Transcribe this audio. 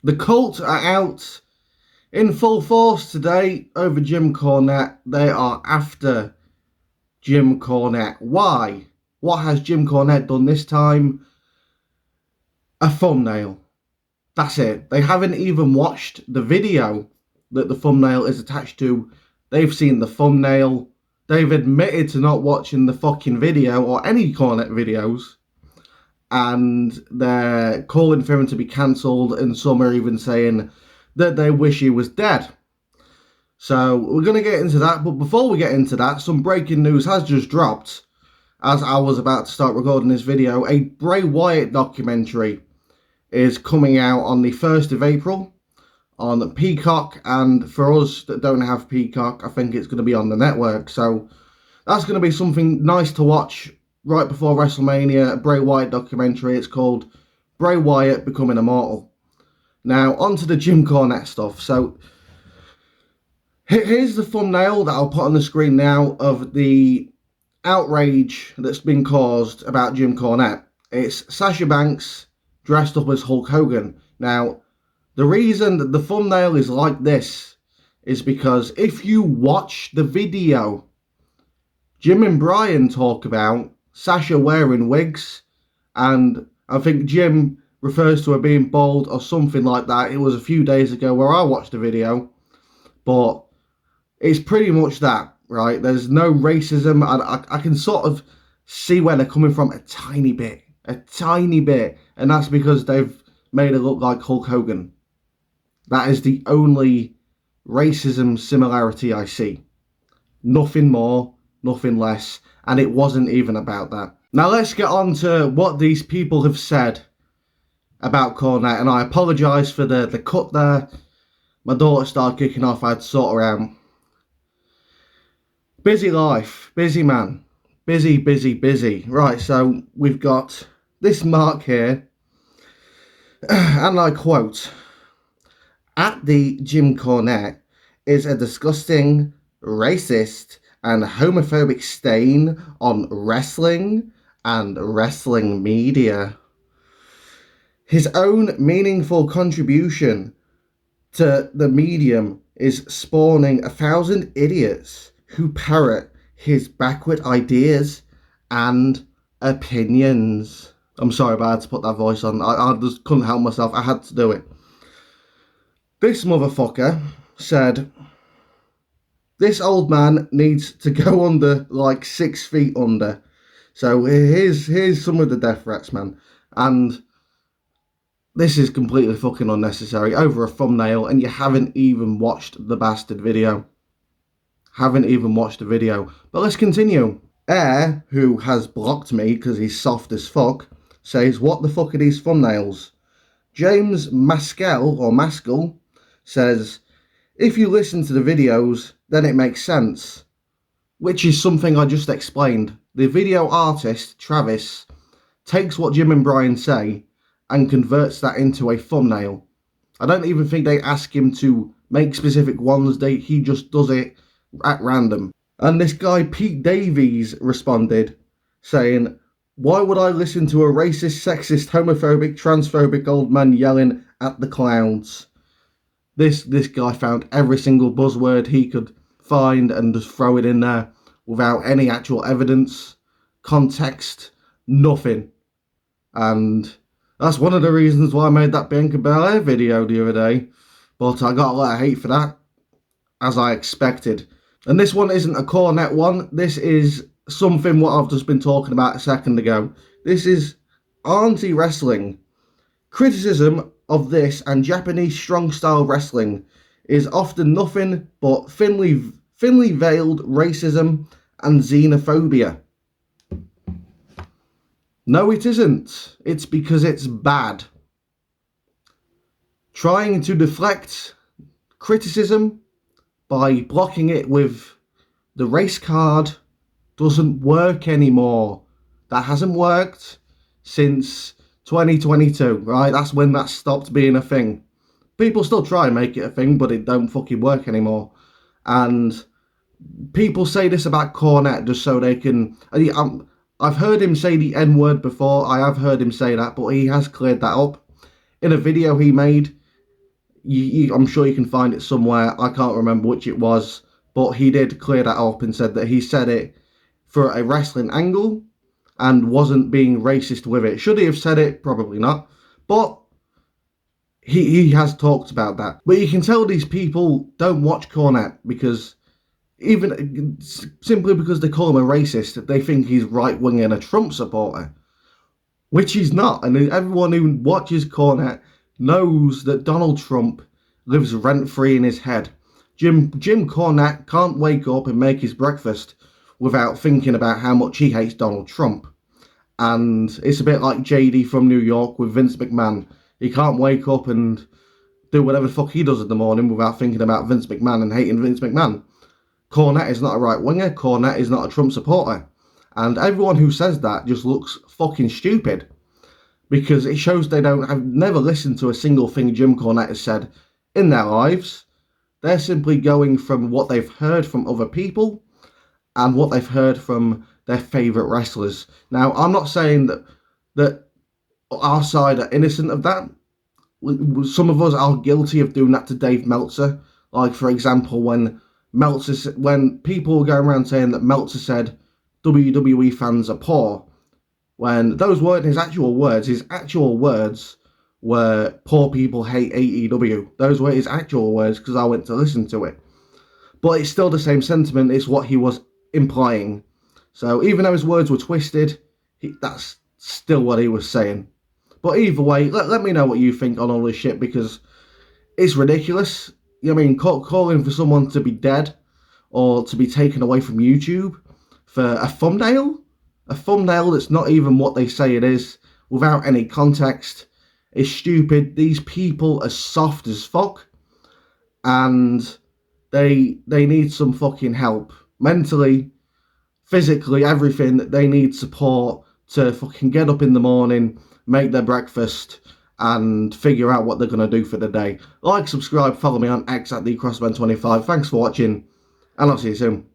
The cult are out in full force today over Jim Cornette. They are after Jim Cornette. Why? What has Jim Cornette done this time? A thumbnail. That's it. They haven't even watched the video that the thumbnail is attached to. They've seen the thumbnail. They've admitted to not watching the fucking video or any Cornette videos. And they're calling for him to be cancelled, and some are even saying that they wish he was dead. So we're going to get into that, but before we get into that, some breaking news has just dropped. As I was about to start recording this video, a Bray Wyatt documentary is coming out on the 1st of April on Peacock, and for us that don't have Peacock, I think it's going to be on the network. So that's going to be something nice to watch right before WrestleMania, a Bray Wyatt documentary. It's called Bray Wyatt Becoming Immortal. Now, on to the Jim Cornette stuff. So, here's the thumbnail that I'll put on the screen now of the outrage that's been caused about Jim Cornette. It's Sasha Banks dressed up as Hulk Hogan. Now, the reason that the thumbnail is like this is because if you watch the video, Jim and Brian talk about Sasha wearing wigs, and I think Jim refers to her being bald or something like that. It was a few days ago where I watched the video, but it's pretty much that, right? There's no racism, and I can sort of see where they're coming from a tiny bit, and that's because they've made it look like Hulk Hogan. That is the only racism similarity I see. Nothing more, nothing less. And it wasn't even about that. Now let's get on to what these people have said about Cornette. And I apologise for the cut there. My daughter started kicking off. I had to sort her out. Busy life. Busy man. Busy. Right, so we've got this mark here. And I quote, "At the Jim Cornette is a disgusting, racist, and homophobic stain on wrestling and wrestling media. His own meaningful contribution to the medium is spawning 1,000 idiots who parrot his backward ideas and opinions." I'm sorry, but I had to put that voice on. I just couldn't help myself. I had to do it. This motherfucker said, "This old man needs to go under like 6 feet under." So here's some of the death threats, man. And this is completely fucking unnecessary over a thumbnail, and you haven't even watched the bastard video. But let's continue. Air, who has blocked me because he's soft as fuck, says, "What the fuck are these thumbnails?" James Maskell says, "If you listen to the videos, then it makes sense," which is something I just explained. The video artist, Travis, takes what Jim and Brian say and converts that into a thumbnail. I don't even think they ask him to make specific ones. He just does it at random. And this guy, Pete Davies, responded saying, "Why would I listen to a racist, sexist, homophobic, transphobic old man yelling at the clouds?" This guy found every single buzzword he could find and just throw it in there without any actual evidence, context, nothing. And that's one of the reasons why I made that Bianca Belair video the other day. But I got a lot of hate for that, as I expected. And this one isn't a Cornette one. This is something what I've just been talking about a second ago. This is Auntie Wrestling. Criticism of this and Japanese strong style wrestling is often nothing but thinly veiled racism and xenophobia. No, it isn't. It's because it's bad. Trying to deflect criticism by blocking it with the race card doesn't work anymore. That hasn't worked since 2022, right? That's when that stopped being a thing. People still try and make it a thing, but it don't fucking work anymore. And people say this about Cornette just so they can... I've heard him say the N-word before. I have heard him say that, but he has cleared that up. In a video he made, I'm sure you can find it somewhere. I can't remember which it was, but he did clear that up and said that he said it for a wrestling angle and wasn't being racist with it. Should he have said it? Probably not. But he has talked about that. But you can tell these people don't watch Cornette because even simply because they call him a racist, they think he's right-wing and a Trump supporter, which he's not. And everyone who watches Cornette knows that Donald Trump lives rent-free in his head. Jim Cornette can't wake up and make his breakfast without thinking about how much he hates Donald Trump. And it's a bit like JD from New York with Vince McMahon. He can't wake up and do whatever the fuck he does in the morning without thinking about Vince McMahon and hating Vince McMahon. Cornette is not a right-winger. Cornette is not a Trump supporter. And everyone who says that just looks fucking stupid. Because it shows they have never listened to a single thing Jim Cornette has said in their lives. They're simply going from what they've heard from other people and what they've heard from their favourite wrestlers. Now, I'm not saying that our side are innocent of that. Some of us are guilty of doing that to Dave Meltzer. Like, for example, when people were going around saying that Meltzer said WWE fans are poor, when those weren't his actual words. His actual words were poor people hate AEW. Those were his actual words because I went to listen to it. But it's still the same sentiment. It's what he was implying. So even though his words were twisted, that's still what he was saying. But either way, let me know what you think on all this shit, because it's ridiculous. I mean, calling for someone to be dead or to be taken away from YouTube for a thumbnail that's not even what they say it is, without any context, is stupid. These people are soft as fuck, and they need some fucking help. Mentally, physically, everything. They need support to fucking get up in the morning, make their breakfast, and figure out what they're going to do for the day. Like, subscribe, follow me on X at TheCrossman25. Thanks for watching, and I'll see you soon.